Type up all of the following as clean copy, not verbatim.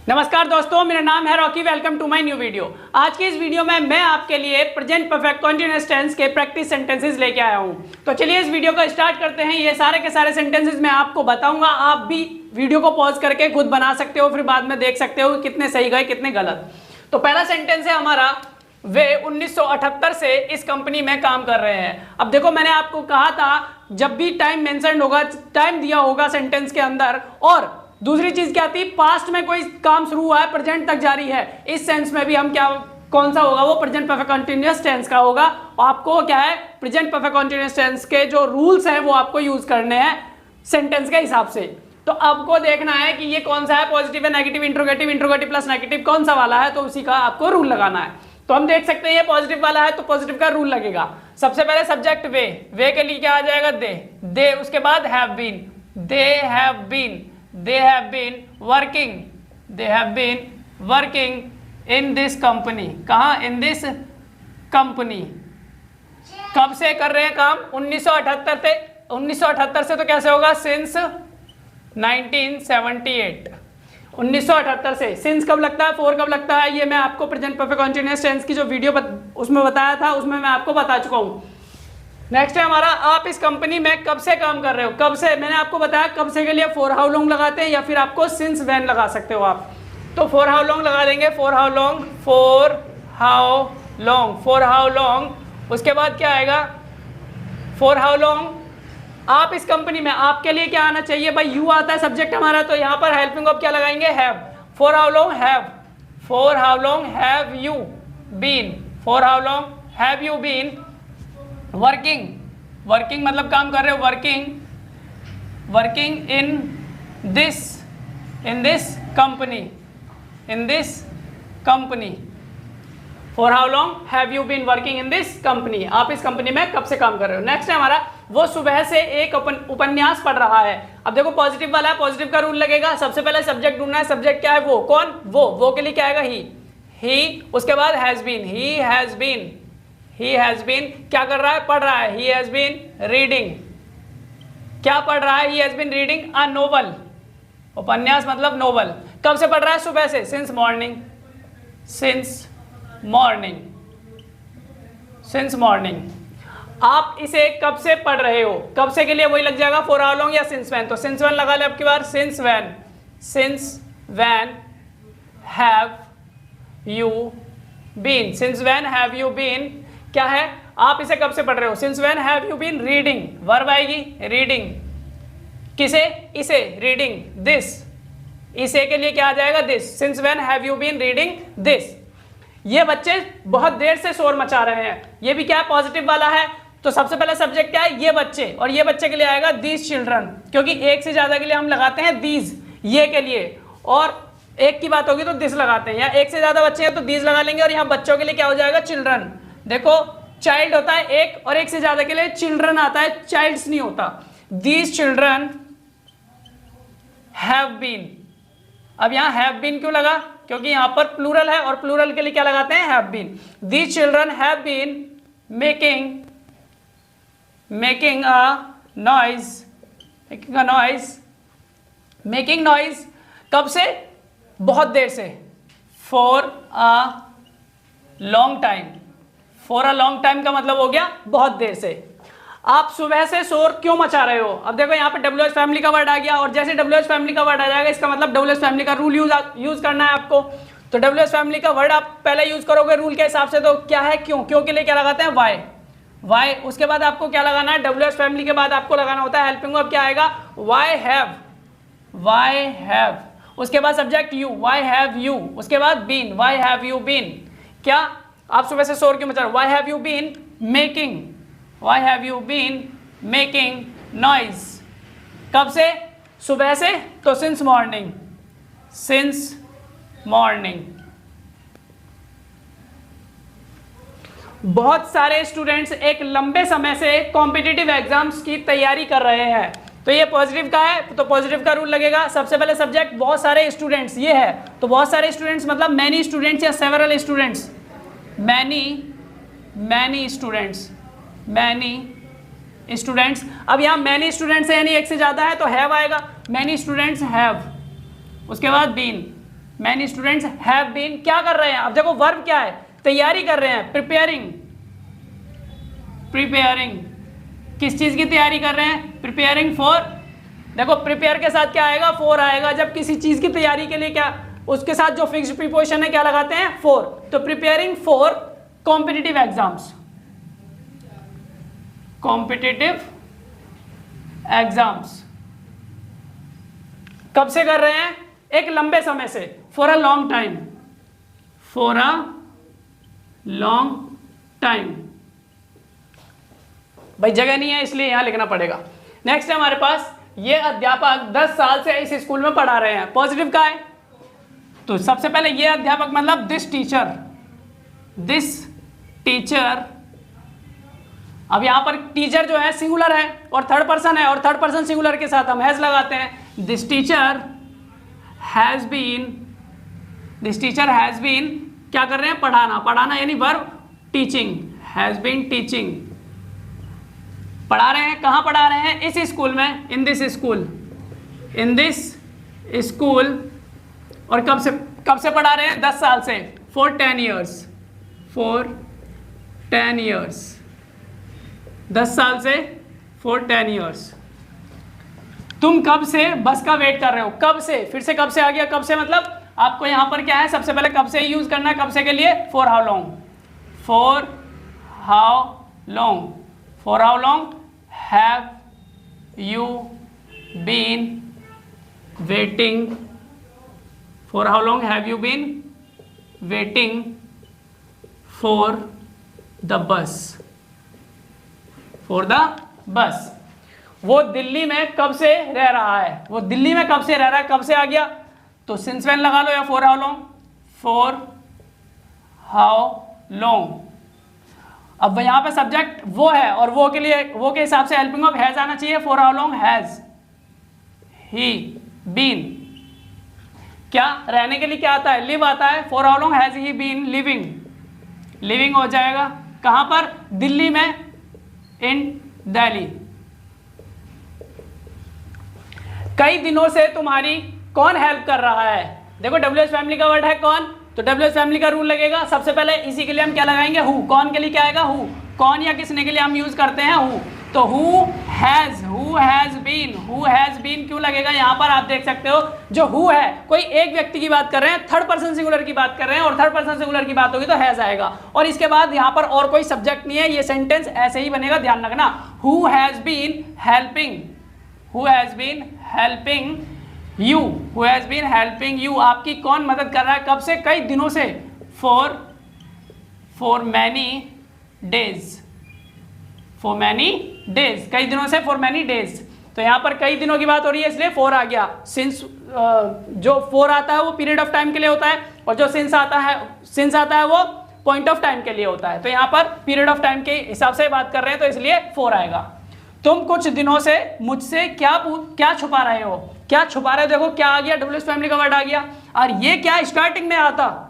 नमस्कार दोस्तों, मेरा नाम है Rocky. Welcome to my new video. आज की इस वीडियो में मैं आपके लिए प्रेजेंट परफेक्ट कंटीन्यूअस टेंस के प्रैक्टिस सेंटेंसेस लेके आया हूं। तो चलिए इस वीडियो को स्टार्ट करते हैं। ये सारे के सारे सेंटेंसेस मैं आपको बताऊंगा, आप भी वीडियो को पॉज करके खुद बना सकते हो, फिर बाद में देख सकते हो कितने सही गए कितने गलत। तो पहला सेंटेंस है हमारा, वे 1978 से इस कंपनी में काम कर रहे हैं। अब देखो, मैंने आपको कहा था जब भी टाइम मेंशन होगा, टाइम दिया होगा सेंटेंस के अंदर, और दूसरी चीज क्या थी, पास्ट में कोई काम शुरू हुआ है, प्रेजेंट तक जारी है, इस सेंस में भी हम क्या, कौन सा होगा, वो प्रेजेंट परफेक्ट कंटीन्यूअस टेंस का होगा। आपको क्या है, प्रेजेंट परफेक्ट कंटीन्यूअस टेंस के जो रूल्स हैं वो आपको यूज करने हैं सेंटेंस के हिसाब से। तो आपको देखना है कि ये कौन सा है, पॉजिटिव है, negative, interrogative, interrogative plus negative, कौन सा वाला है, तो उसी का आपको रूल लगाना है। तो हम देख सकते हैं ये पॉजिटिव वाला है तो पॉजिटिव का रूल लगेगा। सबसे पहले सब्जेक्ट वे के लिए क्या आ जाएगा, दे, उसके बाद have been, they have been, they have been working in this company। कहाँ, in this company। कब से कर रहे हैं काम, 1978 से। 1978 से तो कैसे होगा, since 1978। 1978 से सिंस कब लगता है, फोर कब लगता है, ये मैं आपको प्रेजेंट परफेक्ट कंटीन्यूअस टेंस की जो वीडियो उसमें बताया था, उसमें मैं आपको बता चुका हूँ। नेक्स्ट है हमारा, आप इस कंपनी में कब से काम कर रहे हो। कब से मैंने आपको बताया, कब से के लिए फॉर हाउ लॉन्ग लगाते हैं, या फिर आपको सिंस व्हेन लगा सकते हो आप। तो फॉर हाउ लॉन्ग लगा देंगे, for how long, for how long, for how long. उसके बाद क्या आएगा, फॉर हाउ लॉन्ग। आप इस कंपनी में, आपके लिए क्या आना चाहिए भाई, यू आता है सब्जेक्ट हमारा, तो यहाँ पर हेल्पिंग ऑफ क्या लगाएंगे, have. For how long have, for how long have you been, for how long have you been working. Working मतलब काम कर रहे हो, working in this company. For how long have you been working in this company. आप इस company में कब से काम कर रहे हो। नेक्स्ट है हमारा, वो सुबह से एक उपन्यास पढ़ रहा है। अब देखो पॉजिटिव वाला है, पॉजिटिव का रूल लगेगा। सबसे पहले सब्जेक्ट ढूंढना है, सब्जेक्ट क्या है, वो, कौन, वो के लिए क्या आएगा, ही। उसके बाद has been, he has been क्या कर रहा है, पढ़ रहा है, ही हैज बीन रीडिंग। क्या पढ़ रहा है, he has been reading a novel. उपन्यास मतलब नोवेल। कब से पढ़ रहा है, सुबह से, सिंस मॉर्निंग। आप इसे कब से पढ़ रहे हो, कब से के लिए वही लग जाएगा, फॉर हाउ लॉन्ग या सिंस व्हेन। तो सिंस व्हेन लगा ले आपकी बार, since when have you been, since when have you been क्या है, आप इसे कब से पढ़ रहे हो, since when have you been reading. Verb आएगी, रीडिंग। किसे, इसे, रीडिंग दिस। इसे के लिए क्या आ जाएगा, this. Since when have you been reading this. ये बच्चे बहुत देर से शोर मचा रहे हैं, ये भी क्या है, पॉजिटिव वाला है। तो सबसे पहला सब्जेक्ट क्या है, ये बच्चे, और ये बच्चे के लिए आएगा दीज चिल्ड्रन, क्योंकि एक से ज्यादा के लिए हम लगाते हैं दीज, ये के लिए, और एक की बात होगी तो दिस लगाते हैं, या एक से ज्यादा बच्चे हैं तो दीज लगा लेंगे, और यहाँ बच्चों के लिए क्या हो जाएगा, चिल्ड्रन। देखो चाइल्ड होता है एक, और एक से ज्यादा के लिए चिल्ड्रन आता है, चाइल्ड्स नहीं होता। These children have been. अब यहां हैव बीन क्यों लगा, क्योंकि यहां पर प्लूरल है, और प्लूरल के लिए क्या लगाते हैं, have been. These children have been making noise. कब से, बहुत देर से, for a long time. For a long time का मतलब हो गया बहुत देर से। आप सुबह से शोर क्यों मचा रहे हो। अब देखो यहाँ पे WH फैमिली का वर्ड आ गया, और जैसे WH फैमिली का वर्ड आ जाएगा, इसका मतलब WH फैमिली का रूल यूज करना है आपको। तो WH फैमिली का वर्ड आप पहले यूज करोगे रूल के हिसाब से, तो क्या है, क्यों के लिए क्या लगाते हैं, वाई। उसके बाद आपको क्या लगाना है, WH फैमिली के बाद आपको लगाना होता है हेल्पिंग वर्ब, क्या आएगा, वाई हैव। उसके बाद subject you, why have you. उसके बाद been, why have you been. क्या, आप सुबह से शोर क्यों मचा रहे हो, why have you been making noise. कब से, सुबह से, तो सिंस मॉर्निंग। बहुत सारे स्टूडेंट्स एक लंबे समय से कॉम्पिटिटिव एग्जाम्स की तैयारी कर रहे हैं, तो ये पॉजिटिव का है, तो पॉजिटिव का रूल लगेगा। सबसे पहले सब्जेक्ट बहुत सारे स्टूडेंट्स, ये है, तो बहुत सारे स्टूडेंट्स मतलब मैनी स्टूडेंट्स या सेवरल स्टूडेंट्स, मैनी स्टूडेंट्स। अब यहाँ मैनी स्टूडेंट्स है यानी एक से ज्यादा है, तो हैव आएगा, मैनी स्टूडेंट्स हैव। उसके बाद been, many students have been, क्या कर रहे हैं, अब देखो वर्ब क्या है, तैयारी कर रहे हैं, प्रिपेयरिंग, प्रिपेयरिंग, किस चीज की तैयारी कर रहे हैं, प्रिपेयरिंग फॉर, देखो प्रिपेयर के साथ क्या आएगा, फॉर आएगा, जब किसी चीज की तैयारी के लिए क्या उसके साथ जो फिक्स्ड प्रीपोजिशन है क्या लगाते हैं, फॉर, तो preparing for competitive exams, competitive exams, कब से कर रहे हैं, एक लंबे समय से, for a long time, for a long time, भाई जगह नहीं है इसलिए यहां लिखना पड़ेगा। नेक्स्ट है हमारे पास, ये अध्यापक 10 साल से इस स्कूल में पढ़ा रहे हैं, पॉजिटिव का है, तो सबसे पहले ये अध्यापक मतलब दिस टीचर, दिस टीचर, अब यहां पर टीचर जो है सिंगुलर है और थर्ड पर्सन है, और थर्ड पर्सन सिंगुलर के साथ हम हैज लगाते हैं, this teacher has been, this teacher has been, क्या कर रहे हैं, पढ़ाना, पढ़ाना यानी verb, teaching, has been teaching, पढ़ा रहे हैं, कहां पढ़ा रहे हैं, इस स्कूल में, in this school, in this school, और कब से पढ़ा रहे हैं, 10 साल से, फॉर 10 ईयर्स, फॉर 10 ईयर्स, 10 साल से, फॉर 10 ईयर्स। तुम कब से बस का वेट कर रहे हो, कब से, फिर से कब से आ गया, कब से मतलब आपको यहां पर क्या है, सबसे पहले कब से यूज करना है, कब से के लिए, for how long, for how long, for how long have you been waiting, for how long have you been waiting for the bus, for the bus. वो दिल्ली में कब से रह रहा है, वो दिल्ली में कब से रह रहा है, कब से आ गया, तो सिंस व्हेन लगा लो या for how long, for how long. अब यहां पे सब्जेक्ट वो है और वो के लिए, वो के हिसाब से हेल्पिंग ऑफ हैज आना चाहिए, for how long has he been, क्या रहने के लिए क्या आता है, लिव आता है, for how long has he been living, living हो जाएगा कहां पर, दिल्ली में, इन दिल्ली। कई दिनों से तुम्हारी कौन हेल्प कर रहा है, देखो WH फैमिली का वर्ड है कौन, तो WH फैमिली का रूल लगेगा, सबसे पहले इसी के लिए हम क्या लगाएंगे, हु, कौन के लिए क्या आएगा, हु, कौन या किसने के लिए हम यूज करते हैं हु, तो हु हैज बीन क्यों लगेगा, यहां पर आप देख सकते हो जो हु है, कोई एक व्यक्ति की बात कर रहे हैं, थर्ड पर्सन सिंगुलर की बात कर रहे हैं, और थर्ड पर्सन सिंगुलर की बात होगी तो हैज आएगा, और इसके बाद यहां पर और कोई सब्जेक्ट नहीं है, ये सेंटेंस ऐसे ही बनेगा, ध्यान रखना, who has been helping, who has been helping you, who has been helping you, आपकी कौन मदद कर रहा है, कब से, कई दिनों से, for many days, for many days, कई दिनों से, फॉर मैनी डेज, तो यहां पर कई दिनों की बात हो रही है इसलिए फॉर आ गया, सिंस जो फॉर आता है वो पीरियड ऑफ टाइम के लिए होता है, और जो सिंस आता है वो पॉइंट ऑफ टाइम के लिए होता है, तो यहां पर पीरियड ऑफ टाइम के हिसाब से बात कर रहे हैं तो इसलिए फॉर आएगा। तुम कुछ दिनों से मुझसे क्या छुपा रहे हो, क्या छुपा रहे हो, देखो क्या आ गया, WH फैमिली का वर्ड आ गया, और ये क्या स्टार्टिंग में आता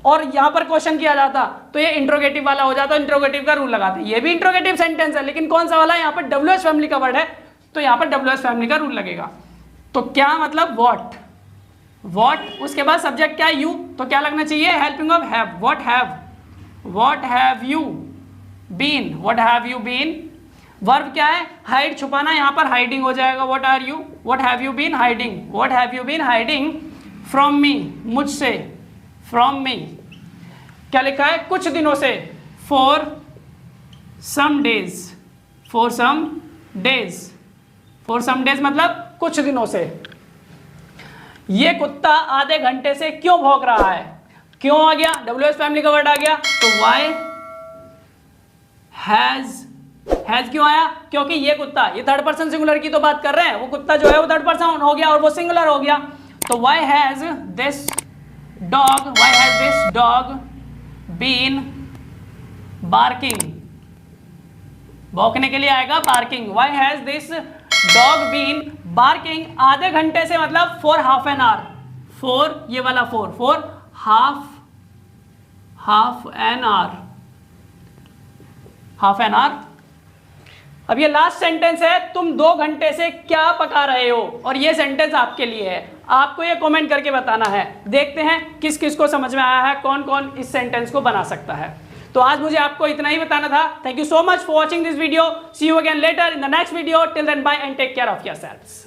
और यहां पर क्वेश्चन किया जाता तो ये इंट्रोगेटिव वाला हो जाता, इंट्रोगेटिव का रूल लगाते, ये भी इंट्रोगेटिव सेंटेंस है लेकिन कौन सा वाला, यहाँ पर WH फैमिली का वर्ड है तो यहाँ पर WH फैमिली का रूल लगेगा। तो क्या मतलब वॉट, उसके बाद सब्जेक्ट क्या, यू, तो क्या लगना चाहिए, helping of have, what have you been, what have you been, verb क्या है, हाइड, छुपाना, यहां पर हाइडिंग हो जाएगा, what have you been hiding, what have you been hiding from me, मुझसे, फ्रॉम मी, क्या लिखा है, कुछ दिनों से, for some days, for some days, for some days मतलब कुछ दिनों से। ये कुत्ता आधे घंटे से क्यों भौंक रहा है, क्यों आ गया, WH फैमिली का वर्ड आ गया, तो वाई हैज क्यों आया, क्योंकि ये कुत्ता, ये थर्ड पर्सन सिंगुलर की तो बात कर रहे हैं, वो कुत्ता जो है वो थर्ड पर्सन हो गया और वो सिंगुलर हो गया, तो why has this dog been barking, भौंकने के लिए आएगा barking, why has this dog been barking, आधे घंटे से मतलब for half an hour, for ये वाला फॉर हाफ एन आवर। अब ये लास्ट सेंटेंस है, तुम 2 घंटे से क्या पका रहे हो, और ये सेंटेंस आपके लिए है, आपको ये कमेंट करके बताना है। देखते हैं किस किस को समझ में आया है, कौन कौन इस सेंटेंस को बना सकता है। तो आज मुझे आपको इतना ही बताना था। Thank you so much for watching this video. See you again later in the next video. Till then bye and take care of yourselves.